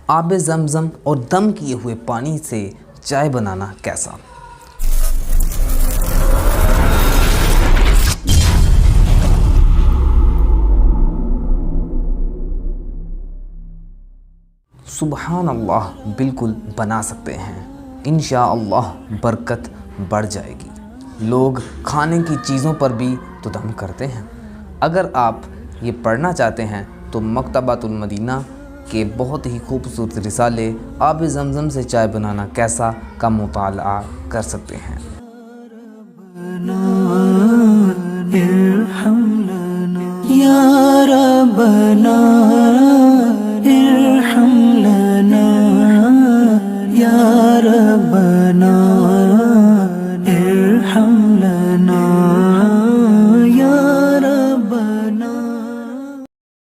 آب زمزم اور دم کیے ہوئے پانی سے چائے بنانا کیسا؟ سبحان اللہ، بالکل بنا سکتے ہیں، انشاءاللہ برکت بڑھ جائے گی۔ لوگ کھانے کی چیزوں پر بھی تو دم کرتے ہیں۔ اگر آپ یہ پڑھنا چاہتے ہیں تو مکتبۃ المدینہ کے بہت ہی خوبصورت رسالے آب زمزم سے چائے بنانا کیسا کا مطالعہ کر سکتے ہیں۔ یا ربنا